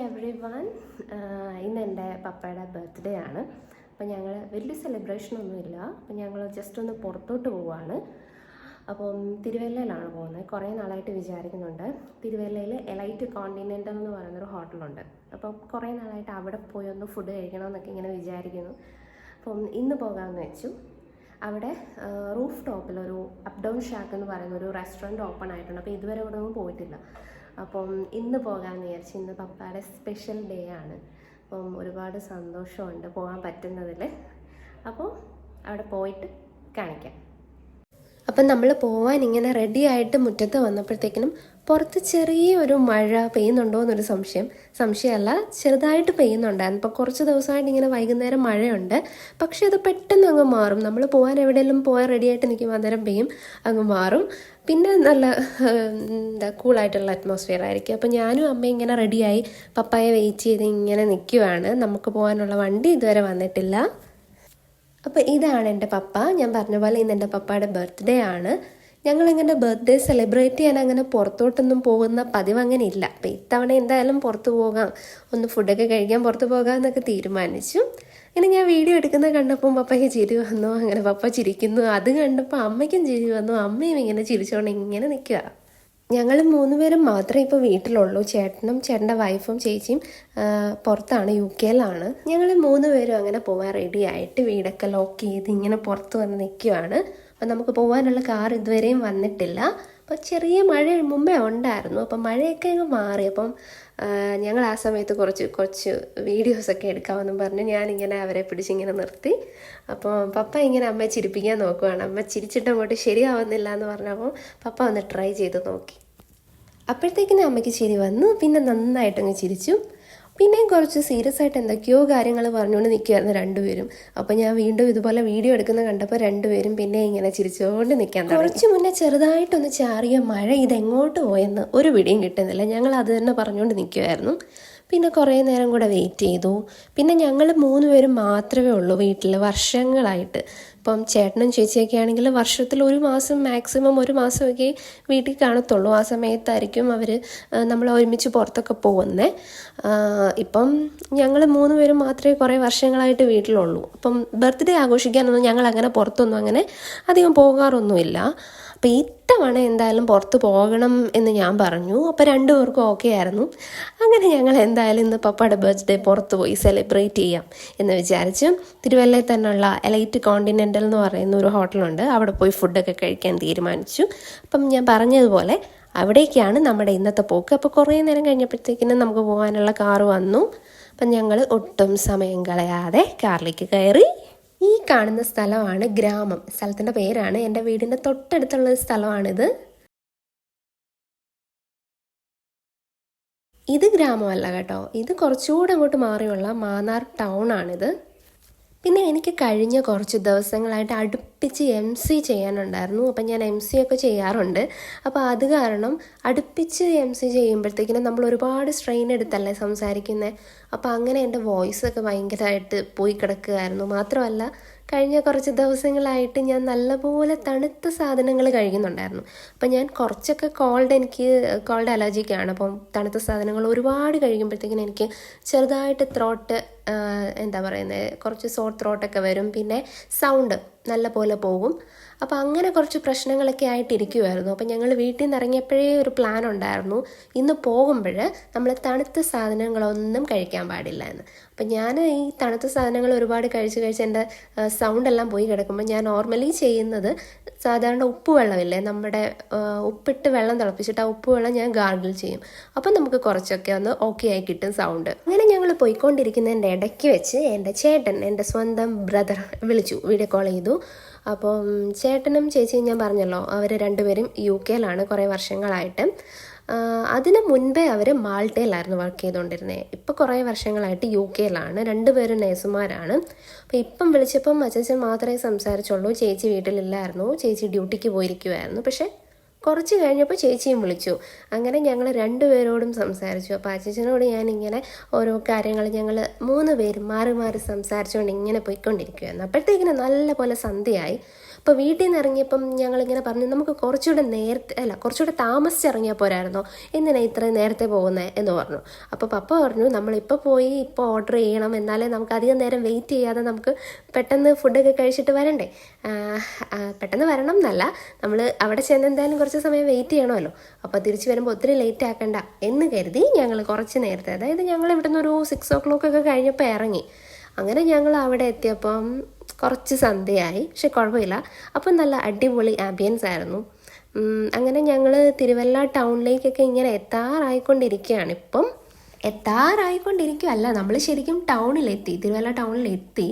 Every one. ഇന്ന് എൻ്റെ പപ്പയുടെ ബർത്ത്ഡേ ആണ്. അപ്പം ഞങ്ങൾ വലിയ സെലിബ്രേഷനൊന്നുമില്ല. അപ്പം ഞങ്ങൾ ജസ്റ്റ് ഒന്ന് പുറത്തോട്ട് പോവുകയാണ്. അപ്പം തിരുവല്ലയിലാണ് പോകുന്നത്. കുറേ നാളായിട്ട് വിചാരിക്കുന്നുണ്ട്. തിരുവല്ലയിൽ എലൈറ്റ് കോണ്ടിനെൻ്റൽ എന്ന് പറയുന്നൊരു ഹോട്ടലുണ്ട്. അപ്പം കുറേ നാളായിട്ട് അവിടെ പോയി ഒന്ന് ഫുഡ് കഴിക്കണമെന്നൊക്കെ ഇങ്ങനെ വിചാരിക്കുന്നു. അപ്പം ഇന്ന് പോകാമെന്ന് വെച്ചു. അവിടെ റൂഫ് ടോപ്പിലൊരു അപ്പ് ഡൗൺ ഷാക്ക് എന്ന് പറയുന്ന ഒരു റെസ്റ്റോറൻറ്റ് ഓപ്പൺ ആയിട്ടുണ്ട്. അപ്പോൾ ഇതുവരെ ഇവിടെ ഒന്നും പോയിട്ടില്ല. അപ്പം ഇന്ന് പോകാമെന്ന് വിചാരിച്ചു. ഇന്ന് പപ്പയുടെ സ്പെഷ്യൽ ഡേ ആണ്. അപ്പം ഒരുപാട് സന്തോഷമുണ്ട് പോകാൻ പറ്റുന്നതിൽ. അപ്പോൾ അവിടെ പോയിട്ട് കാണിക്കാം. അപ്പം നമ്മൾ പോകാൻ ഇങ്ങനെ റെഡി ആയിട്ട് മുറ്റത്ത് വന്നപ്പോഴത്തേക്കിനും പുറത്ത് ചെറിയൊരു മഴ പെയ്യുന്നുണ്ടോ എന്നൊരു സംശയമല്ല, ചെറുതായിട്ട് പെയ്യുന്നുണ്ടായിരുന്നു. ഇപ്പോൾ കുറച്ച് ദിവസമായിട്ട് ഇങ്ങനെ വൈകുന്നേരം മഴയുണ്ട്. പക്ഷേ അത് പെട്ടെന്ന് അങ്ങ് മാറും. നമ്മൾ പോകാൻ എവിടെയെങ്കിലും പോയാൽ റെഡിയായിട്ട് നിൽക്കുമ്പോൾ അന്നേരം പെയ്യും, അങ്ങ് മാറും. പിന്നെ നല്ല കൂളായിട്ടുള്ള അറ്റ്മോസ്ഫിയർ ആയിരിക്കും. അപ്പോൾ ഞാനും അമ്മയും ഇങ്ങനെ റെഡിയായി പപ്പായെ വെയിറ്റ് ചെയ്ത് ഇങ്ങനെ നിൽക്കുവാണ്. നമുക്ക് പോകാനുള്ള വണ്ടി ഇതുവരെ വന്നിട്ടില്ല. അപ്പോൾ ഇതാണ് എൻ്റെ പപ്പ. ഞാൻ പറഞ്ഞ പോലെ ഇന്ന് എൻ്റെ പപ്പയുടെ ബർത്ത്ഡേ ആണ്. ഞങ്ങളിങ്ങനെ ബർത്ത്ഡേ സെലിബ്രേറ്റ് ചെയ്യാൻ അങ്ങനെ പുറത്തോട്ടൊന്നും പോകുന്ന പതിവ് അങ്ങനെ ഇല്ല. അപ്പോൾ ഇത്തവണ എന്തായാലും പുറത്ത് പോകാം, ഒന്ന് ഫുഡൊക്കെ കഴിക്കാൻ പുറത്ത് പോകാം എന്നൊക്കെ തീരുമാനിച്ചു. ഇങ്ങനെ ഞാൻ വീഡിയോ എടുക്കുന്നത് കണ്ടപ്പോൾ പപ്പയ്ക്ക് ചിരി വന്നു. അങ്ങനെ പപ്പ ചിരിക്കുന്നു. അത് കണ്ടപ്പോൾ അമ്മയ്ക്കും ചിരി വന്നു. അമ്മയും ഇങ്ങനെ ചിരിച്ചുകൊണ്ട് ഇങ്ങനെ നിൽക്കുക. ഞങ്ങൾ 3 പേരും മാത്രമേ ഇപ്പോൾ വീട്ടിലുള്ളൂ. ചേട്ടനും ചേട്ടൻ്റെ വൈഫും ചേച്ചിയും പുറത്താണ്, UK-ലാണ്. ഞങ്ങൾ 3 പേരും അങ്ങനെ പോകാൻ റെഡി ആയിട്ട് വീടൊക്കെ ലോക്ക് ചെയ്ത് ഇങ്ങനെ പുറത്ത് വന്ന് നിൽക്കുവാണ്. അപ്പം നമുക്ക് പോകാനുള്ള കാർ ഇതുവരെയും വന്നിട്ടില്ല. അപ്പോൾ ചെറിയ മഴ മുമ്പേ ഉണ്ടായിരുന്നു. അപ്പം മഴയൊക്കെ അങ്ങ് മാറി. അപ്പം ഞങ്ങൾ ആ സമയത്ത് കുറച്ച് വീഡിയോസൊക്കെ എടുക്കാമെന്നും പറഞ്ഞ് ഞാനിങ്ങനെ അവരെ പിടിച്ചിങ്ങനെ നിർത്തി. അപ്പോൾ പപ്പ ഇങ്ങനെ അമ്മയെ ചിരിപ്പിക്കാൻ നോക്കുവാണ്. അമ്മ ചിരിച്ചിട്ട് അങ്ങോട്ട് ശരിയാവുന്നില്ല എന്ന് പറഞ്ഞപ്പോൾ പപ്പ ഒന്ന് ട്രൈ ചെയ്ത് നോക്കി. അപ്പോഴത്തേക്കിനും അമ്മയ്ക്ക് ചിരി വന്നു. പിന്നെ നന്നായിട്ടങ്ങ് ചിരിച്ചു. പിന്നെയും കുറച്ച് സീരിയസ് ആയിട്ട് എന്തൊക്കെയോ കാര്യങ്ങൾ പറഞ്ഞുകൊണ്ട് നിൽക്കുമായിരുന്നു രണ്ടുപേരും. അപ്പോൾ ഞാൻ വീണ്ടും ഇതുപോലെ വീഡിയോ എടുക്കുന്ന കണ്ടപ്പോൾ രണ്ടുപേരും പിന്നെ ഇങ്ങനെ ചിരിച്ചുകൊണ്ട് നിൽക്കാൻ തുടങ്ങി. കുറച്ച് മുന്നേ ചെറുതായിട്ടൊന്ന് ചാറിയ മഴ ഇതെങ്ങോട്ട് പോയെന്ന് ഒരു പിടിയും കിട്ടുന്നില്ല. ഞങ്ങൾ അത് തന്നെ പറഞ്ഞുകൊണ്ട് നിൽക്കുമായിരുന്നു. പിന്നെ കുറേ നേരം കൂടെ വെയിറ്റ് ചെയ്തു. പിന്നെ ഞങ്ങൾ 3 പേരും മാത്രമേ ഉള്ളൂ വീട്ടിൽ വർഷങ്ങളായിട്ട്. ഇപ്പം ചേട്ടനും ചേച്ചിയൊക്കെ ആണെങ്കിൽ വർഷത്തിൽ 1 മാസം, മാക്സിമം 1 മാസമൊക്കെ വീട്ടിൽ കാണത്തുള്ളൂ. ആ സമയത്തായിരിക്കും അവർ നമ്മൾ ഒരുമിച്ച് പുറത്തൊക്കെ പോകുന്നത്. ഇപ്പം ഞങ്ങൾ 3 പേരും മാത്രമേ കുറേ വർഷങ്ങളായിട്ട് വീട്ടിലുള്ളൂ. അപ്പം ബർത്ത്ഡേ ആഘോഷിക്കാനൊന്നും ഞങ്ങൾ അങ്ങനെ പുറത്തൊന്നും അങ്ങനെ അധികം പോകാറൊന്നുമില്ല. അപ്പോൾ ഇത്തവണ എന്തായാലും പുറത്ത് പോകണം എന്ന് ഞാൻ പറഞ്ഞു. അപ്പോൾ 2 പേർക്കും ഓക്കെ ആയിരുന്നു. അങ്ങനെ ഞങ്ങൾ എന്തായാലും ഇന്ന് പപ്പയുടെ ബർത്ത്ഡേ പുറത്ത് പോയി സെലിബ്രേറ്റ് ചെയ്യാം എന്ന് വിചാരിച്ചു. തിരുവല്ലയിൽ തന്നെയുള്ള എലൈറ്റ് കോണ്ടിനെൻ്റൽ എന്ന് പറയുന്ന ഒരു ഹോട്ടലുണ്ട്. അവിടെ പോയി ഫുഡൊക്കെ കഴിക്കാൻ തീരുമാനിച്ചു. അപ്പം ഞാൻ പറഞ്ഞതുപോലെ അവിടേക്കാണ് നമ്മുടെ ഇന്നത്തെ പോക്ക്. അപ്പോൾ കുറേ നേരം കഴിഞ്ഞപ്പോഴത്തേക്കിനും നമുക്ക് പോകാനുള്ള കാറ് വന്നു. അപ്പം ഞങ്ങൾ ഒട്ടും സമയം കളയാതെ കാറിലേക്ക് കയറി. ഈ കാണുന്ന സ്ഥലമാണ് ഗ്രാമം. സ്ഥലത്തിൻ്റെ പേരാണ്. എൻ്റെ വീടിൻ്റെ തൊട്ടടുത്തുള്ള സ്ഥലമാണിത്. ഇത് ഗ്രാമമല്ല കേട്ടോ, ഇത് കുറച്ചുകൂടെ അങ്ങോട്ട് മാറിയുള്ള മാന്നാർ ടൗൺ ആണിത്. പിന്നെ എനിക്ക് കഴിഞ്ഞ കുറച്ച് ദിവസങ്ങളായിട്ട് അടുപ്പിച്ച് MC ചെയ്യാനുണ്ടായിരുന്നു. അപ്പം ഞാൻ MC ഒക്കെ ചെയ്യാറുണ്ട്. അപ്പോൾ അത് കാരണം അടുപ്പിച്ച് MC ചെയ്യുമ്പോഴത്തേക്കിനും നമ്മൾ ഒരുപാട് സ്ട്രെയിൻ എടുത്തല്ലേ സംസാരിക്കുന്നത്. അപ്പോൾ അങ്ങനെ എൻ്റെ വോയിസൊക്കെ ഭയങ്കരമായിട്ട് പോയി കിടക്കുകയായിരുന്നു. മാത്രമല്ല കഴിഞ്ഞ കുറച്ച് ദിവസങ്ങളായിട്ട് ഞാൻ നല്ലപോലെ തണുത്ത സാധനങ്ങൾ കഴിക്കുന്നുണ്ടായിരുന്നു. അപ്പം ഞാൻ കുറച്ചൊക്കെ എനിക്ക് കോൾഡ് അലർജിക്കാണ്. അപ്പം തണുത്ത സാധനങ്ങൾ ഒരുപാട് കഴിക്കുമ്പോഴത്തേക്കിനും എനിക്ക് ചെറുതായിട്ട് ത്രോട്ട് കുറച്ച് സോർ ത്രോട്ടൊക്കെ വരും. പിന്നെ സൗണ്ട് നല്ല പോലെ പോകും. അപ്പോൾ അങ്ങനെ കുറച്ച് പ്രശ്നങ്ങളൊക്കെ ആയിട്ടിരിക്കുമായിരുന്നു. അപ്പം ഞങ്ങൾ വീട്ടിൽ നിന്ന് ഇറങ്ങിയപ്പോഴേ ഒരു പ്ലാൻ ഉണ്ടായിരുന്നു, ഇന്ന് പോകുമ്പോൾ നമ്മൾ തണുത്ത സാധനങ്ങളൊന്നും കഴിക്കാൻ പാടില്ല എന്ന്. അപ്പം ഞാൻ ഈ തണുത്ത സാധനങ്ങൾ ഒരുപാട് കഴിച്ച് എൻ്റെ സൗണ്ടെല്ലാം പോയി കിടക്കുമ്പോൾ ഞാൻ നോർമലി ചെയ്യുന്നത് സാധാരണ ഉപ്പ് വെള്ളമില്ലേ, നമ്മുടെ ഉപ്പിട്ട് വെള്ളം തിളപ്പിച്ചിട്ട് ആ ഉപ്പ് വെള്ളം ഞാൻ ഗാർഗിൾ ചെയ്യും. അപ്പം നമുക്ക് കുറച്ചൊക്കെ ഒന്ന് ഓക്കെ ആയി കിട്ടും സൗണ്ട്. അങ്ങനെ ഞങ്ങൾ പോയിക്കൊണ്ടിരിക്കുന്നതിൻ്റെ ഇടയ്ക്ക് വെച്ച് എൻ്റെ ചേട്ടൻ, എൻ്റെ സ്വന്തം ബ്രദർ വിളിച്ചു, വീഡിയോ കോൾ ചെയ്തു. അപ്പം ചേട്ടനും ചേച്ചിയും ഞാൻ പറഞ്ഞല്ലോ, അവർ 2 പേരും UK-ലാണ് കുറേ വർഷങ്ങളായിട്ട്. അതിന് മുൻപേ അവർ മാൾട്ടയിലായിരുന്നു വർക്ക് ചെയ്തുകൊണ്ടിരുന്നത്. ഇപ്പോൾ കുറേ വർഷങ്ങളായിട്ട് UK-ലാണ്. 2 പേരും നേഴ്സുമാരാണ്. അപ്പോൾ ഇപ്പം വിളിച്ചപ്പം അച്ഛൻ മാത്രമേ സംസാരിച്ചുള്ളൂ. ചേച്ചി വീട്ടിലില്ലായിരുന്നു. ചേച്ചി ഡ്യൂട്ടിക്ക് പോയിരിക്കുമായിരുന്നു. പക്ഷേ കുറച്ച് കഴിഞ്ഞപ്പോൾ ചേച്ചിയും വിളിച്ചു. അങ്ങനെ ഞങ്ങൾ 2 പേരോടും സംസാരിച്ചു. അപ്പോൾ അച്ഛനോട് ഞാനിങ്ങനെ ഓരോ കാര്യങ്ങൾ ഞങ്ങൾ 3 പേരും മാറി മാറി സംസാരിച്ചുകൊണ്ട് ഇങ്ങനെ പോയിക്കൊണ്ടിരിക്കുകയായിരുന്നു. അപ്പോഴത്തേക്കിനും നല്ല പോലെ സന്ധ്യയായി. അപ്പോൾ വീട്ടിൽ നിന്ന് ഇറങ്ങിയപ്പം ഞങ്ങളിങ്ങനെ പറഞ്ഞു നമുക്ക് കുറച്ചുകൂടെ താമസിച്ചിറങ്ങിയാൽ പോരായിരുന്നോ, എന്തിനാ ഇത്രയും നേരത്തെ പോകുന്നത് എന്ന് പറഞ്ഞു. അപ്പോൾ പപ്പ പറഞ്ഞു നമ്മളിപ്പോൾ പോയി ഇപ്പോൾ ഓർഡർ ചെയ്യണം, എന്നാലേ നമുക്ക് അധികം നേരം വെയിറ്റ് ചെയ്യാതെ നമുക്ക് പെട്ടെന്ന് ഫുഡൊക്കെ കഴിച്ചിട്ട് വരണ്ടേ. പെട്ടെന്ന് വരണം എന്നല്ല, നമ്മൾ അവിടെ ചെന്ന് എന്തായാലും കുറച്ച് സമയം വെയിറ്റ് ചെയ്യണമല്ലോ. അപ്പോൾ തിരിച്ച് വരുമ്പോൾ ഒത്തിരി ലേറ്റ് ആക്കണ്ട എന്ന് കരുതി ഞങ്ങൾ കുറച്ച് നേരത്തെ, അതായത് ഞങ്ങൾ ഇവിടുന്ന് ഒരു 6 o'clock ഒക്കെ കഴിഞ്ഞപ്പോൾ ഇറങ്ങി. അങ്ങനെ ഞങ്ങൾ അവിടെ എത്തിയപ്പം കുറച്ച് സന്ധ്യയായി, പക്ഷെ കുഴപ്പമില്ല. അപ്പം നല്ല അടിപൊളി ആംബിയൻസ് ആയിരുന്നു. അങ്ങനെ ഞങ്ങൾ തിരുവല്ല ടൗണിലേക്കൊക്കെ ഇങ്ങനെ എത്താറായിക്കൊണ്ടിരിക്കുകയാണ്. എത്താറായിക്കൊണ്ടിരിക്കുകയല്ല, നമ്മൾ ശരിക്കും തിരുവല്ല ടൗണിലെത്തി.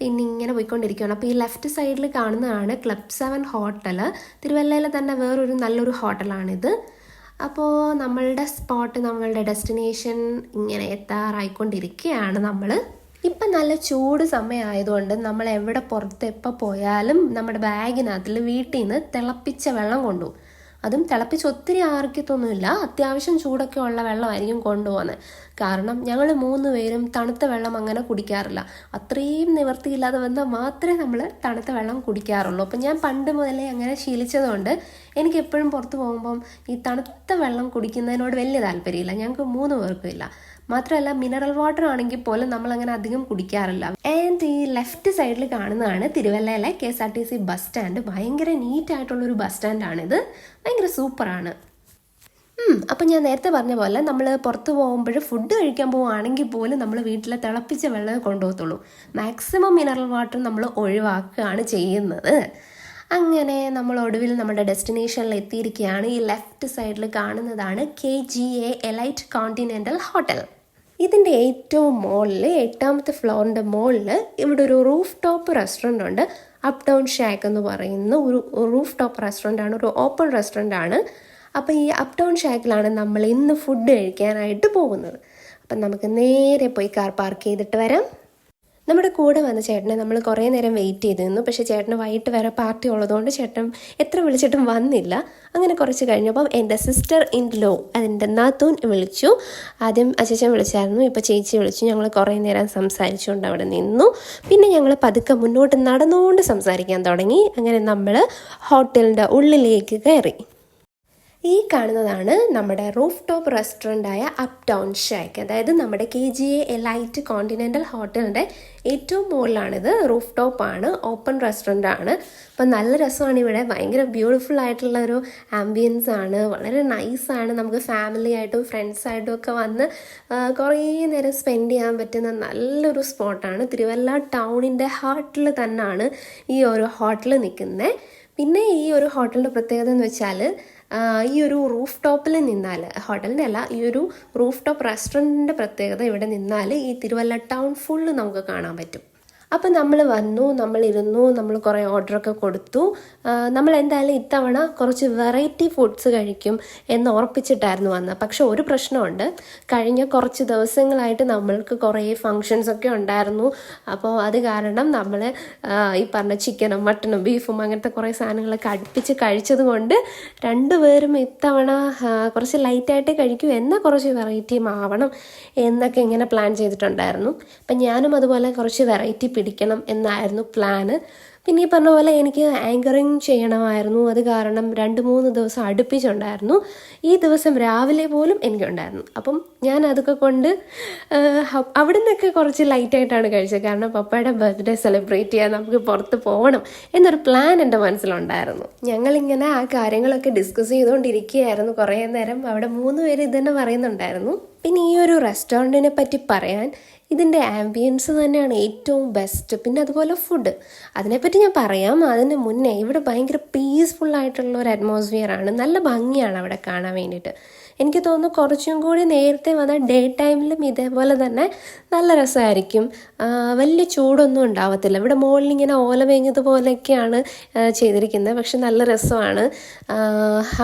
പിന്നെ ഇങ്ങനെ പോയിക്കൊണ്ടിരിക്കുകയാണ്. അപ്പോൾ ഈ ലെഫ്റ്റ് സൈഡിൽ കാണുന്നതാണ് Club 7 ഹോട്ടൽ. തിരുവല്ലയിലെ തന്നെ വേറൊരു നല്ലൊരു ഹോട്ടലാണിത്. അപ്പോൾ നമ്മളുടെ ഡെസ്റ്റിനേഷൻ ഇങ്ങനെ എത്താറായിക്കൊണ്ടിരിക്കുകയാണ്. ഇപ്പം നല്ല ചൂട് സമയമായതുകൊണ്ട് നമ്മൾ എവിടെ പുറത്ത് എപ്പോൾ പോയാലും നമ്മുടെ ബാഗിനകത്തിൽ വീട്ടിൽ നിന്ന് തിളപ്പിച്ച വെള്ളം കൊണ്ടുപോകും. അതും തിളപ്പിച്ച് ഒത്തിരി ആർക്കത്തൊന്നുമില്ല, അത്യാവശ്യം ചൂടൊക്കെ ഉള്ള വെള്ളമായിരിക്കും കൊണ്ടുപോകുന്നത്. കാരണം ഞങ്ങൾ 3 പേരും തണുത്ത വെള്ളം അങ്ങനെ കുടിക്കാറില്ല. അത്രയും നിവർത്തിയില്ലാതെ വന്നാൽ മാത്രമേ നമ്മൾ തണുത്ത വെള്ളം കുടിക്കാറുള്ളൂ. അപ്പം ഞാൻ പണ്ട് മുതലേ അങ്ങനെ ശീലിച്ചതുകൊണ്ട് എനിക്ക് എപ്പോഴും പുറത്ത് പോകുമ്പം ഈ തണുത്ത വെള്ളം കുടിക്കുന്നതിനോട് വലിയ താല്പര്യമില്ല. ഞങ്ങൾക്ക് 3 പേർക്കും ഇല്ല. മാത്രമല്ല മിനറൽ വാട്ടർ ആണെങ്കിൽ പോലും നമ്മളങ്ങനെ അധികം കുടിക്കാറില്ല. ആൻഡ് ഈ ലെഫ്റ്റ് സൈഡിൽ കാണുന്നതാണ് തിരുവല്ലയിലെ KSRTC ബസ് സ്റ്റാൻഡ്. ഭയങ്കര നീറ്റായിട്ടുള്ളൊരു ബസ് സ്റ്റാൻഡാണിത്, ഭയങ്കര സൂപ്പറാണ്. അപ്പം ഞാൻ നേരത്തെ പറഞ്ഞ പോലെ നമ്മൾ പുറത്ത് പോകുമ്പോൾ ഫുഡ് കഴിക്കാൻ പോവുകയാണെങ്കിൽ പോലും നമ്മൾ വീട്ടിലെ തിളപ്പിച്ച വെള്ളം കൊണ്ടുപോകത്തുള്ളൂ. മാക്സിമം മിനറൽ വാട്ടർ നമ്മൾ ഒഴിവാക്കുകയാണ് ചെയ്യുന്നത്. അങ്ങനെ നമ്മൾ ഒടുവിൽ നമ്മുടെ ഡെസ്റ്റിനേഷനിൽ എത്തിയിരിക്കുകയാണ്. ഈ ലെഫ്റ്റ് സൈഡിൽ കാണുന്നതാണ് KGA എലൈറ്റ് കോണ്ടിനെൻ്റൽ ഹോട്ടൽ. ഇതിൻ്റെ ഏറ്റവും മുകളിൽ 8ാമത്തെ ഫ്ലോറിൻ്റെ മുകളിൽ ഇവിടെ ഒരു റൂഫ് ടോപ്പ് റെസ്റ്റോറൻ്റ് ഉണ്ട്. അപ് ടൗൺ ഷാക്ക് എന്ന് പറയുന്ന ഒരു റൂഫ് ടോപ്പ് റെസ്റ്റോറൻ്റാണ്, ഒരു ഓപ്പൺ റെസ്റ്റോറൻ്റാണ്. അപ്പോൾ ഈ അപ് ടൗൺ ഷാക്കിലാണ് നമ്മൾ ഇന്ന് ഫുഡ് കഴിക്കാനായിട്ട് പോകുന്നത്. അപ്പം നമുക്ക് നേരെ പോയി കാർ പാർക്ക് ചെയ്തിട്ട് വരാം. നമ്മുടെ കൂടെ വന്ന ചേട്ടനെ നമ്മൾ കുറേ നേരം വെയിറ്റ് ചെയ്ത് നിന്നു. പക്ഷേ ചേട്ടന് വൈകിട്ട് വരെ പാർട്ടി ഉള്ളതുകൊണ്ട് ചേട്ടൻ എത്ര വിളിച്ചിട്ടും വന്നില്ല. അങ്ങനെ കുറച്ച് കഴിഞ്ഞപ്പം എൻ്റെ സിസ്റ്റർ ഇൻ ലോ, അതിൻ്റെ നാത്തൂൻ വിളിച്ചു. ആദ്യം അച്ഛൻ വിളിച്ചായിരുന്നു, ഇപ്പോൾ ചേച്ചി വിളിച്ചു. ഞങ്ങൾ കുറേ നേരം സംസാരിച്ചുകൊണ്ട് അവിടെ നിന്നു. പിന്നെ ഞങ്ങൾ പതുക്കെ മുന്നോട്ട് നടന്നുകൊണ്ട് സംസാരിക്കാൻ തുടങ്ങി. അങ്ങനെ നമ്മൾ ഹോട്ടലിൻ്റെ ഉള്ളിലേക്ക് കയറി. ഈ കാണുന്നതാണ് നമ്മുടെ റൂഫ് ടോപ്പ് റെസ്റ്റോറൻ്റായ അപ് ടൗൺ ഷാക്ക്. അതായത് നമ്മുടെ KGA എലൈറ്റ് കോണ്ടിനെൻ്റൽ ഹോട്ടലിൻ്റെ ഏറ്റവും മുകളിലാണിത്. റൂഫ് ടോപ്പാണ്, ഓപ്പൺ റെസ്റ്റോറൻ്റാണ്. അപ്പം നല്ല രസമാണ് ഇവിടെ. ഭയങ്കര ബ്യൂട്ടിഫുൾ ആയിട്ടുള്ളൊരു ആംബിയൻസ് ആണ്, വളരെ നൈസാണ്. നമുക്ക് ഫാമിലി ആയിട്ടും ഫ്രണ്ട്സായിട്ടും ഒക്കെ വന്ന് കുറേ നേരം സ്പെൻഡ് ചെയ്യാൻ പറ്റുന്ന നല്ലൊരു സ്പോട്ടാണ്. തിരുവല്ല ടൗണിൻ്റെ ഹാർട്ടിൽ തന്നെയാണ് ഈ ഒരു ഹോട്ടൽ നിൽക്കുന്നത്. പിന്നെ ഈ ഒരു ഹോട്ടലിൻ്റെ പ്രത്യേകത എന്ന് വെച്ചാൽ ഈ ഒരു റൂഫ് ടോപ്പിൽ നിന്നാൽ, ഹോട്ടലിൻ്റെ അല്ല, ഈ ഒരു റൂഫ് ടോപ്പ് റെസ്റ്റോറൻറ്റിൻ്റെ പ്രത്യേകത ഇവിടെ നിന്നാൽ ഈ തിരുവല്ല ടൗൺ ഫുള്ള് നമുക്ക് കാണാൻ പറ്റും. അപ്പം നമ്മൾ വന്നു, നമ്മളിരുന്നു, നമ്മൾ കുറേ ഓർഡറൊക്കെ കൊടുത്തു. നമ്മൾ എന്തായാലും ഇത്തവണ കുറച്ച് വെറൈറ്റി ഫുഡ്സ് കഴിക്കും എന്ന് ഉറപ്പിച്ചിട്ടായിരുന്നു വന്നത്. പക്ഷെ ഒരു പ്രശ്നമുണ്ട്, കഴിഞ്ഞ കുറച്ച് ദിവസങ്ങളായിട്ട് നമ്മൾക്ക് കുറേ ഫങ്ഷൻസൊക്കെ ഉണ്ടായിരുന്നു. അപ്പോൾ അത് കാരണം നമ്മൾ ഈ പറഞ്ഞ ചിക്കനും മട്ടനും ബീഫും അങ്ങനത്തെ കുറേ സാധനങ്ങളൊക്കെ അടുപ്പിച്ച് കഴിച്ചത് കൊണ്ട് 2 പേരും ഇത്തവണ കുറച്ച് ലൈറ്റായിട്ട് കഴിക്കൂ, എന്നാൽ കുറച്ച് വെറൈറ്റിയും ആവണം എന്നൊക്കെ ഇങ്ങനെ പ്ലാൻ ചെയ്തിട്ടുണ്ടായിരുന്നു. അപ്പം ഞാനും അതുപോലെ കുറച്ച് വെറൈറ്റി പിടിക്കണം എന്നായിരുന്നു പ്ലാന്. പിന്നെ ഈ പറഞ്ഞ പോലെ എനിക്ക് ആങ്കറിങ് ചെയ്യണമായിരുന്നു. അത് കാരണം 2-3 ദിവസം അടുപ്പിച്ചുണ്ടായിരുന്നു. ഈ ദിവസം രാവിലെ പോലും എനിക്കുണ്ടായിരുന്നു. അപ്പം ഞാൻ അതൊക്കെ കൊണ്ട് അവിടെ നിന്നൊക്കെ കുറച്ച് ലൈറ്റായിട്ടാണ് കഴിച്ചത്. കാരണം പപ്പയുടെ ബർത്ത്ഡേ സെലിബ്രേറ്റ് ചെയ്യാൻ നമുക്ക് പുറത്ത് പോകണം എന്നൊരു പ്ലാൻ എൻ്റെ മനസ്സിലുണ്ടായിരുന്നു. ഞങ്ങളിങ്ങനെ ആ കാര്യങ്ങളൊക്കെ ഡിസ്കസ് ചെയ്തുകൊണ്ടിരിക്കുകയായിരുന്നു കുറേ നേരം. അവിടെ 3 പേര് ഇതന്നെ പറയുന്നുണ്ടായിരുന്നു. പിന്നെ ഈ ഒരു റെസ്റ്റോറൻറ്റിനെ പറ്റി പറയാൻ, ഇതിൻ്റെ ആംബിയൻസ് തന്നെയാണ് ഏറ്റവും ബെസ്റ്റ്. പിന്നെ അതുപോലെ ഫുഡ്, അതിനെപ്പറ്റി ഞാൻ പറയാം. അതിന് മുന്നേ ഇവിടെ ഭയങ്കര പീസ്ഫുള്ളായിട്ടുള്ള ഒരു അറ്റ്മോസ്ഫിയറാണ്. നല്ല ഭംഗിയാണ് അവിടെ കാണാൻ വേണ്ടിയിട്ട്. എനിക്ക് തോന്നുന്നു കുറച്ചും കൂടി നേരത്തെ വന്നാൽ ഡേ ടൈമിലും ഇതേപോലെ തന്നെ നല്ല രസമായിരിക്കും. വലിയ ചൂടൊന്നും ഉണ്ടാവത്തില്ല. ഇവിടെ മുകളിൽ ഇങ്ങനെ ഓല മേഞ്ഞതുപോലെയൊക്കെയാണ് ചെയ്തിരിക്കുന്നത്. പക്ഷെ നല്ല രസമാണ്.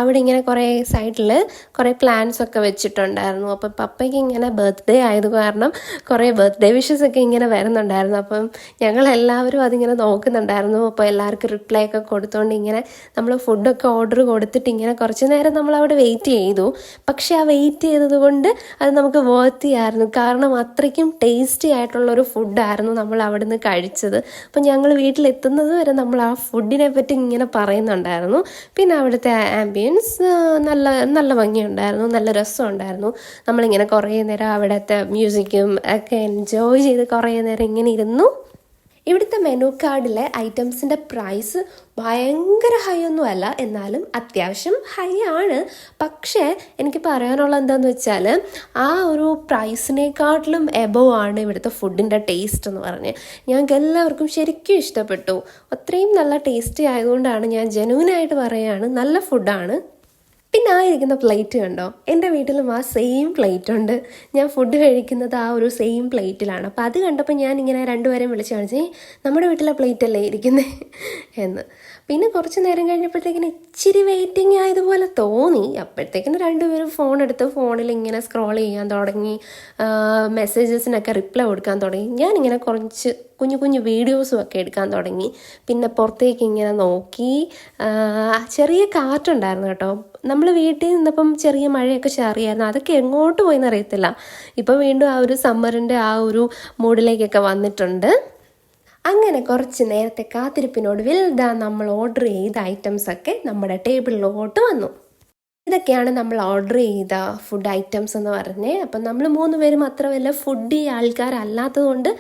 അവിടെ ഇങ്ങനെ കുറേ സൈഡിൽ കുറേ പ്ലാന്റ്സ് ഒക്കെ വെച്ചിട്ടുണ്ടായിരുന്നു. അപ്പം പപ്പയ്ക്ക് ഇങ്ങനെ ബർത്ത്ഡേ ആയത് കാരണം കുറേ ബർത്ത്ഡേ വിഷസ് ഒക്കെ ഇങ്ങനെ വരുന്നുണ്ടായിരുന്നു. അപ്പം ഞങ്ങളെല്ലാവരും അതിങ്ങനെ നോക്കുന്നുണ്ടായിരുന്നു. അപ്പോൾ എല്ലാവർക്കും റിപ്ലൈ ഒക്കെ കൊടുത്തുകൊണ്ട് ഇങ്ങനെ നമ്മൾ ഫുഡൊക്കെ ഓർഡർ കൊടുത്തിട്ട് ഇങ്ങനെ കുറച്ച് നേരം നമ്മളവിടെ വെയിറ്റ് ചെയ്തു. പക്ഷേ ആ വെയിറ്റ് ചെയ്തത് കൊണ്ട് അത് നമുക്ക് വർത്തിയായിരുന്നു. കാരണം അത്രയ്ക്കും ടേസ്റ്റി ആയിട്ടുള്ളൊരു ഫുഡായിരുന്നു നമ്മൾ അവിടെ നിന്ന് കഴിച്ചത്. അപ്പം ഞങ്ങൾ വീട്ടിലെത്തുന്നത് വരെ നമ്മൾ ആ ഫുഡിനെ പറ്റി ഇങ്ങനെ പറയുന്നുണ്ടായിരുന്നു. പിന്നെ അവിടുത്തെ ആംബിയൻസ് നല്ല നല്ല ഭംഗിയുണ്ടായിരുന്നു, നല്ല രസമുണ്ടായിരുന്നു. നമ്മളിങ്ങനെ കുറേ നേരം അവിടുത്തെ മ്യൂസിക്കും ഒക്കെ എൻജോയ് ചെയ്ത് കുറേ നേരം ഇങ്ങനെ ഇരുന്നു. ഇവിടുത്തെ മെനു കാർഡിലെ ഐറ്റംസിൻ്റെ പ്രൈസ് ഭയങ്കര ഹൈ ഒന്നും അല്ല, എന്നാലും അത്യാവശ്യം ഹൈ ആണ്. പക്ഷേ എനിക്ക് പറയാനുള്ള എന്താണെന്ന് വെച്ചാൽ ആ ഒരു പ്രൈസിനേക്കാട്ടിലും എബവ് ആണ് ഇവിടുത്തെ ഫുഡിൻ്റെ ടേസ്റ്റ് എന്ന് പറഞ്ഞ്. ഞങ്ങൾക്ക് എല്ലാവർക്കും ശരിക്കും ഇഷ്ടപ്പെട്ടു. അത്രയും നല്ല ടേസ്റ്റി ആയതുകൊണ്ടാണ് ഞാൻ ജെന്യൂനായിട്ട് പറയുകയാണ്, നല്ല ഫുഡാണ്. പിന്നെ ആ ഇരിക്കുന്ന പ്ലേറ്റ് കണ്ടോ, എൻ്റെ വീട്ടിലും ആ സെയിം പ്ലേറ്റ് ഉണ്ട്. ഞാൻ ഫുഡ് കഴിക്കുന്നത് ആ ഒരു സെയിം പ്ലേറ്റിലാണ്. അപ്പോൾ അത് കണ്ടപ്പോൾ ഞാനിങ്ങനെ രണ്ടുപേരെയും വിളിച്ച് കാണിച്ചേ നമ്മുടെ വീട്ടിലെ പ്ലേറ്റ് അല്ലേ ഇരിക്കുന്നത് എന്ന്. പിന്നെ കുറച്ച് നേരം കഴിഞ്ഞപ്പോഴത്തേക്കിന് ഇച്ചിരി വെയിറ്റിംഗ് ആയതുപോലെ തോന്നി. അപ്പോഴത്തേക്കിന് രണ്ടുപേരും ഫോൺ എടുത്ത് ഫോണിൽ ഇങ്ങനെ സ്ക്രോൾ ചെയ്യാൻ തുടങ്ങി, മെസ്സേജസിനൊക്കെ റിപ്ലൈ കൊടുക്കാൻ തുടങ്ങി. ഞാനിങ്ങനെ കുറച്ച് കുഞ്ഞു കുഞ്ഞു വീഡിയോസും ഒക്കെ എടുക്കാൻ തുടങ്ങി. പിന്നെ പുറത്തേക്ക് ഇങ്ങനെ നോക്കി. ചെറിയ കാറ്റുണ്ടായിരുന്നു കേട്ടോ. നമ്മൾ വീട്ടിൽ നിന്നപ്പം ചെറിയ മഴയൊക്കെ ചാറിയായിരുന്നു. അതൊക്കെ എങ്ങോട്ട് പോയെന്ന് അറിയത്തില്ല. ഇപ്പോൾ വീണ്ടും ആ ഒരു സമ്മറിൻ്റെ ആ ഒരു മൂഡിലേക്കൊക്കെ വന്നിട്ടുണ്ട്. അങ്ങനെ കുറച്ച് നേരത്തെ കാത്തിരിപ്പിനൊടുവിൽ നമ്മൾ ഓർഡർ ചെയ്ത ഐറ്റംസൊക്കെ നമ്മുടെ ടേബിളിലോട്ട് വന്നു. ഇതൊക്കെയാണ് നമ്മൾ ഓർഡർ ചെയ്ത ഫുഡ് ഐറ്റംസ് എന്ന് പറഞ്ഞേ. അപ്പം നമ്മൾ 3 പേരും അത്ര വല്ല ഫുഡി ആൾക്കാരല്ലാത്തത് കൊണ്ട്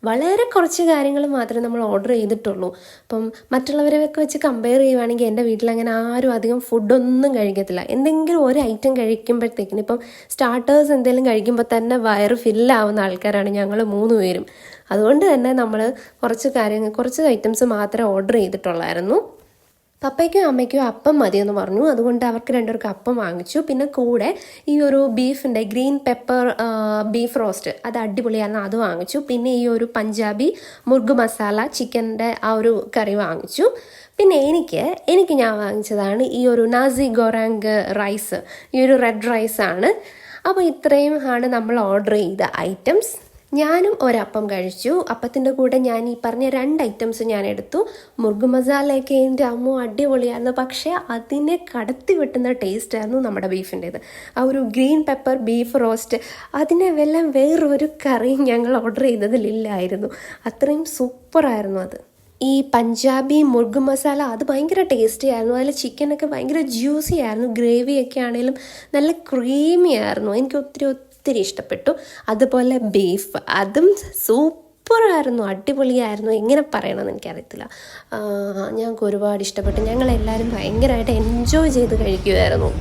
വളരെ കുറച്ച് കാര്യങ്ങൾ മാത്രമേ നമ്മൾ ഓർഡർ ചെയ്തിട്ടുള്ളൂ. അപ്പം മറ്റുള്ളവരെയൊക്കെ വെച്ച് കമ്പയർ ചെയ്യുവാണെങ്കിൽ എൻ്റെ വീട്ടിൽ അങ്ങനെ ആരും അധികം ഫുഡൊന്നും കഴിക്കത്തില്ല. എന്തെങ്കിലും ഒരു ഐറ്റം കഴിക്കുമ്പോഴത്തേക്കിനും, ഇപ്പം സ്റ്റാർട്ടേഴ്സ് എന്തെങ്കിലും കഴിക്കുമ്പോൾ തന്നെ വയറ് ഫില്ലാവുന്ന ആൾക്കാരാണ് ഞങ്ങൾ 3 പേരും. അതുകൊണ്ട് തന്നെ നമ്മൾ കുറച്ച് ഐറ്റംസ് മാത്രമേ ഓർഡർ ചെയ്തിട്ടുള്ളായിരുന്നു. പപ്പയ്ക്കും അമ്മയ്ക്കും അപ്പം മതിയെന്ന് പറഞ്ഞു. അതുകൊണ്ട് അവർക്ക് 2 പേർക്ക് അപ്പം വാങ്ങിച്ചു. പിന്നെ കൂടെ ഈ ഒരു ബീഫിൻ്റെ ഗ്രീൻ പെപ്പർ ബീഫ് റോസ്റ്റ്, അത് അടിപൊളിയായിരുന്നു, അത് വാങ്ങിച്ചു. പിന്നെ ഈ ഒരു പഞ്ചാബി മുർഗ് മസാല ചിക്കൻ്റെ ആ ഒരു കറി വാങ്ങിച്ചു. പിന്നെ എനിക്ക് ഞാൻ വാങ്ങിച്ചതാണ് ഈ ഒരു നാസി ഗോറാങ് റൈസ്, ഈ ഒരു റെഡ് റൈസാണ്. അപ്പോൾ ഇത്രയും ആണ് നമ്മൾ ഓർഡർ ചെയ്ത ഐറ്റംസ്. ഞാനും ഒരപ്പം കഴിച്ചു. അപ്പത്തിൻ്റെ കൂടെ ഞാൻ ഈ പറഞ്ഞ 2 ഐറ്റംസ് ഞാൻ എടുത്തു. മുർഗ് മസാലയൊക്കെ എൻ്റെ അമ്മ അടിപൊളിയായിരുന്നു. പക്ഷേ അതിനെ കടത്തി വെട്ടുന്ന ടേസ്റ്റായിരുന്നു നമ്മുടെ ബീഫിൻ്റേത്. ആ ഒരു ഗ്രീൻ പെപ്പർ ബീഫ് റോസ്റ്റ്, അതിനെ വല്ല വേറൊരു കറിയും ഞങ്ങൾ ഓർഡർ ചെയ്തതിലില്ലായിരുന്നു. അത്രയും സൂപ്പറായിരുന്നു അത്. ഈ പഞ്ചാബി മുർഗ് മസാല അത് ഭയങ്കര ടേസ്റ്റി ആയിരുന്നു. അതിൽ ചിക്കനൊക്കെ ഭയങ്കര ജ്യൂസി ആയിരുന്നു. ഗ്രേവിയൊക്കെ ആണെങ്കിലും നല്ല ക്രീമി ആയിരുന്നു. എനിക്ക് ഒത്തിരി ഇഷ്ടപ്പെട്ടു. അതുപോലെ ബീഫ്, അതും സൂപ്പറായിരുന്നു, അടിപൊളിയായിരുന്നു. എങ്ങനെ പറയണമെന്ന് എനിക്കറിയത്തില്ല. ഞങ്ങൾക്ക് ഒരുപാട് ഇഷ്ടപ്പെട്ടു. ഞങ്ങളെല്ലാവരും ഭയങ്കരമായിട്ട് എൻജോയ് ചെയ്ത് കഴിക്കുമായിരുന്നു.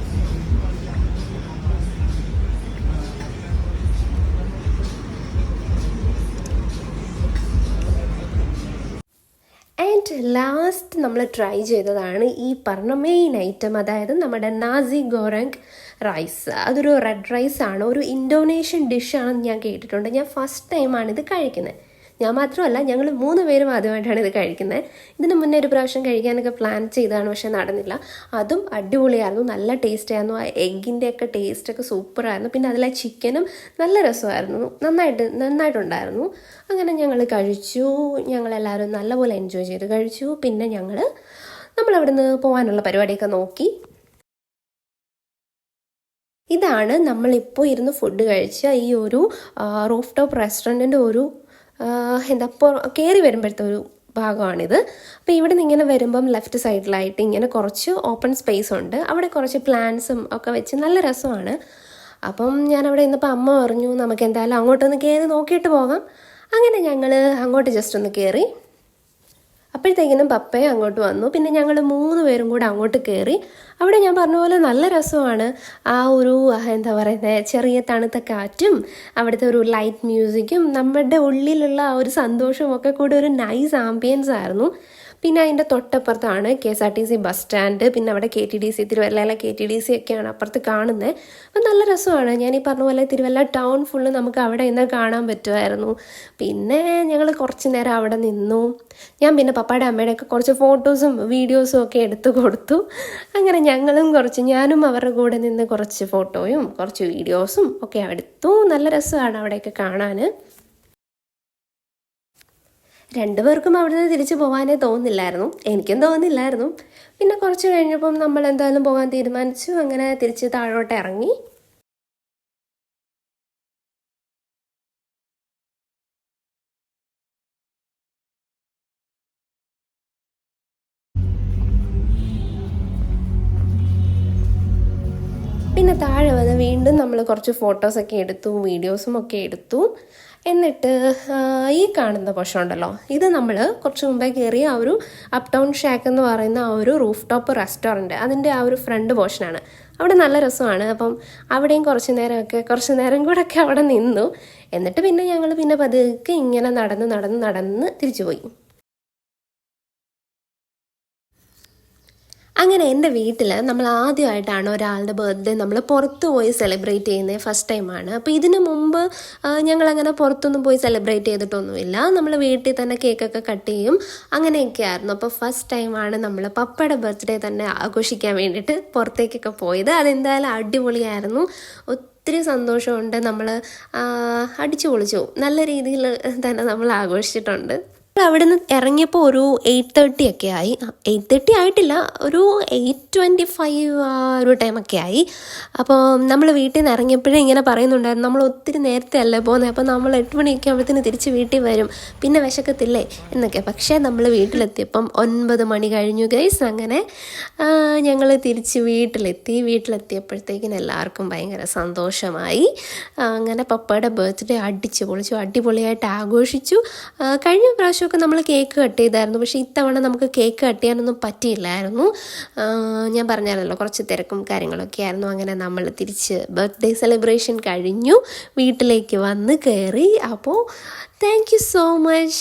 ആൻഡ് ലാസ്റ്റ് നമ്മൾ ട്രൈ ചെയ്തതാണ് ഈ പറഞ്ഞ മെയിൻ ഐറ്റം, അതായത് നമ്മുടെ നാസി ഗോറാങ് റൈസ്. അതൊരു റെഡ് റൈസാണ്, ഒരു ഇന്തോനേഷ്യൻ ഡിഷാണെന്ന് ഞാൻ കേട്ടിട്ടുണ്ട്. ഞാൻ ഫസ്റ്റ് ടൈമാണ് ഇത് കഴിക്കുന്നത്. ഞാൻ മാത്രമല്ല, ഞങ്ങൾ 3 പേരും ആദ്യമായിട്ടാണ് ഇത് കഴിക്കുന്നത്. ഇതിന് മുന്നേ ഒരു പ്രാവശ്യം കഴിക്കാനൊക്കെ പ്ലാൻ ചെയ്തതാണ്, പക്ഷെ നടന്നില്ല. അതും അടിപൊളിയായിരുന്നു, നല്ല ടേസ്റ്റ് ആയിരുന്നു. ആ എഗ്ഗിൻ്റെയൊക്കെ ടേസ്റ്റൊക്കെ സൂപ്പറായിരുന്നു. പിന്നെ അതിലെ ചിക്കനും നല്ല രസമായിരുന്നു, നന്നായിട്ടുണ്ടായിരുന്നു. അങ്ങനെ ഞങ്ങൾ കഴിച്ചു. ഞങ്ങളെല്ലാവരും നല്ലപോലെ എൻജോയ് ചെയ്ത് കഴിച്ചു. പിന്നെ നമ്മളവിടെ നിന്ന് പോകാനുള്ള പരിപാടിയൊക്കെ നോക്കി. ഇതാണ് നമ്മളിപ്പോൾ ഇരുന്ന് ഫുഡ് കഴിച്ച ഈ ഒരു റൂഫ് ടോപ്പ് റെസ്റ്റോറൻറ്റിൻ്റെ ഒരു കയറി വരുമ്പോഴത്തെ ഒരു ഭാഗമാണിത്. അപ്പോൾ ഇവിടെ നിന്ന് ഇങ്ങനെ വരുമ്പം ലെഫ്റ്റ് സൈഡിലായിട്ട് ഇങ്ങനെ കുറച്ച് ഓപ്പൺ സ്പേസ് ഉണ്ട്. അവിടെ കുറച്ച് പ്ലാന്റ്സും ഒക്കെ വെച്ച് നല്ല രസമാണ്. അപ്പം ഞാനവിടെ ഇന്നപ്പോൾ അമ്മ പറഞ്ഞു നമുക്ക് എന്തായാലും അങ്ങോട്ടൊന്ന് കയറി നോക്കിയിട്ട് പോകാം. അങ്ങനെ ഞങ്ങൾ അങ്ങോട്ട് ജസ്റ്റ് ഒന്ന് കയറി. അപ്പോഴത്തേക്കിനും പപ്പയും അങ്ങോട്ട് വന്നു. പിന്നെ ഞങ്ങൾ 3 പേരും കൂടെ അങ്ങോട്ട് കയറി. അവിടെ ഞാൻ പറഞ്ഞ പോലെ നല്ല രസമാണ്. ആ ഒരു ചെറിയ തണുത്ത കാറ്റും അവിടുത്തെ ഒരു ലൈറ്റ് മ്യൂസിക്കും നമ്മുടെ ഉള്ളിലുള്ള ആ ഒരു സന്തോഷവും ഒക്കെ കൂടി ഒരു നൈസ് ആംബിയൻസ് ആയിരുന്നു. പിന്നെ അതിൻ്റെ തൊട്ടപ്പുറത്താണ് KSRTC ബസ് സ്റ്റാൻഡ്. പിന്നെ അവിടെ KTDC, തിരുവല്ലയിലെ KTDC ഒക്കെയാണ് അപ്പുറത്ത് കാണുന്നത്. അപ്പം നല്ല രസമാണ്. ഞാൻ ഈ പറഞ്ഞ പോലെ തിരുവല്ല ടൗൺ ഫുള്ള് നമുക്ക് അവിടെ നിന്ന് കാണാൻ പറ്റുമായിരുന്നു. പിന്നെ ഞങ്ങൾ കുറച്ച് നേരം അവിടെ നിന്നു. ഞാൻ പിന്നെ പപ്പയുടെ അമ്മയുടെയൊക്കെ കുറച്ച് ഫോട്ടോസും വീഡിയോസും ഒക്കെ എടുത്തു കൊടുത്തു. അങ്ങനെ ഞാനും അവരുടെ കൂടെ നിന്ന് കുറച്ച് ഫോട്ടോയും കുറച്ച് വീഡിയോസും ഒക്കെ എടുത്തു. നല്ല രസമാണ് അവിടെയൊക്കെ കാണാൻ. രണ്ടുപേർക്കും അവിടുന്ന് തിരിച്ചു പോകാനേ തോന്നില്ലായിരുന്നു, എനിക്കും തോന്നില്ലായിരുന്നു. പിന്നെ കുറച്ച് കഴിഞ്ഞപ്പം നമ്മൾ എന്തായാലും പോകാൻ തീരുമാനിച്ചു. അങ്ങനെ തിരിച്ച് താഴോട്ട് ഇറങ്ങി. പിന്നെ താഴെ വന്ന് വീണ്ടും നമ്മൾ കുറച്ച് ഫോട്ടോസൊക്കെ എടുത്തു, വീഡിയോസും ഒക്കെ എടുത്തു. എന്നിട്ട് ഈ കാണുന്ന പോർഷൻ ഉണ്ടല്ലോ, ഇത് നമ്മൾ കുറച്ച് മുമ്പേ കയറിയ ആ ഒരു അപ് ടൗൺ ഷാക്ക് എന്ന് പറയുന്ന ആ ഒരു റൂഫ് ടോപ്പ് റെസ്റ്റോറൻറ്റ്, അതിൻ്റെ ആ ഒരു ഫ്രണ്ട് പോർഷനാണ്. അവിടെ നല്ല രസമാണ്. അപ്പം അവിടെയും കുറച്ച് നേരം കൂടെ ഒക്കെ അവിടെ നിന്നു. എന്നിട്ട് പിന്നെ ഞങ്ങൾ പതുക്കെ ഇങ്ങനെ നടന്ന് തിരിച്ചു പോയി. അങ്ങനെ എൻ്റെ വീട്ടിൽ നമ്മൾ ആദ്യമായിട്ടാണ് ഒരാളുടെ ബർത്ത്ഡേ നമ്മൾ പുറത്ത് പോയി സെലിബ്രേറ്റ് ചെയ്യുന്നത്, ഫസ്റ്റ് ടൈമാണ്. അപ്പോൾ ഇതിന് മുമ്പ് ഞങ്ങളങ്ങനെ പുറത്തൊന്നും പോയി സെലിബ്രേറ്റ് ചെയ്തിട്ടൊന്നുമില്ല. നമ്മൾ വീട്ടിൽ തന്നെ കേക്കൊക്കെ കട്ട് ചെയ്യും, അങ്ങനെയൊക്കെ ആയിരുന്നു. അപ്പോൾ ഫസ്റ്റ് ടൈമാണ് നമ്മൾ പപ്പയുടെ ബർത്ത്ഡേ തന്നെ ആഘോഷിക്കാൻ വേണ്ടിയിട്ട് പുറത്തേക്കൊക്കെ പോയത്. അതെന്തായാലും അടിപൊളിയായിരുന്നു. ഒത്തിരി സന്തോഷമുണ്ട്. നമ്മൾ അടിച്ചു പൊളിച്ചു, നല്ല രീതിയിൽ തന്നെ നമ്മൾ ആഘോഷിച്ചിട്ടുണ്ട്. അവിടെ നിന്ന് ഇറങ്ങിയപ്പോൾ ഒരു 8:30 ഒക്കെ ആയി. 8:30 ആയിട്ടില്ല, ഒരു 8:25 ആ ഒരു ടൈമൊക്കെ ആയി. അപ്പോൾ നമ്മൾ വീട്ടിൽ നിന്ന് ഇറങ്ങിയപ്പോഴേ ഇങ്ങനെ പറയുന്നുണ്ടായിരുന്നു, നമ്മൾ ഒത്തിരി നേരത്തെ അല്ലേ പോകുന്നത്, അപ്പോൾ നമ്മൾ 8 മണിയൊക്കെ ആകുമ്പോഴത്തേന് തിരിച്ച് വീട്ടിൽ വരും, പിന്നെ വിശക്കത്തില്ലേ എന്നൊക്കെ. പക്ഷേ നമ്മൾ വീട്ടിലെത്തിയപ്പം 9 മണി കഴിഞ്ഞു ഗൈസ്. അങ്ങനെ ഞങ്ങൾ തിരിച്ച് വീട്ടിലെത്തിയപ്പോഴത്തേക്കിന് എല്ലാവർക്കും ഭയങ്കര സന്തോഷമായി. അങ്ങനെ പപ്പയുടെ ബർത്ത്ഡേ അടിച്ചു പൊളിച്ചു, അടിപൊളിയായിട്ട് ആഘോഷിച്ചു. കഴിഞ്ഞ പ്രാവശ്യം നമ്മൾ കേക്ക് കട്ട് ചെയ്തായിരുന്നു, പക്ഷേ ഇത്തവണ നമുക്ക് കേക്ക് കട്ട് ചെയ്യാനൊന്നും പറ്റിയില്ലായിരുന്നു. ഞാൻ പറഞ്ഞാലല്ലോ, കുറച്ച് തിരക്കും കാര്യങ്ങളൊക്കെ ആയിരുന്നു. അങ്ങനെ നമ്മൾ തിരിച്ച് ബർത്ത്ഡേ സെലിബ്രേഷൻ കഴിഞ്ഞു, വീട്ടിലേക്ക് വന്ന് കയറി. അപ്പോൾ താങ്ക് യു സോ മച്ച്.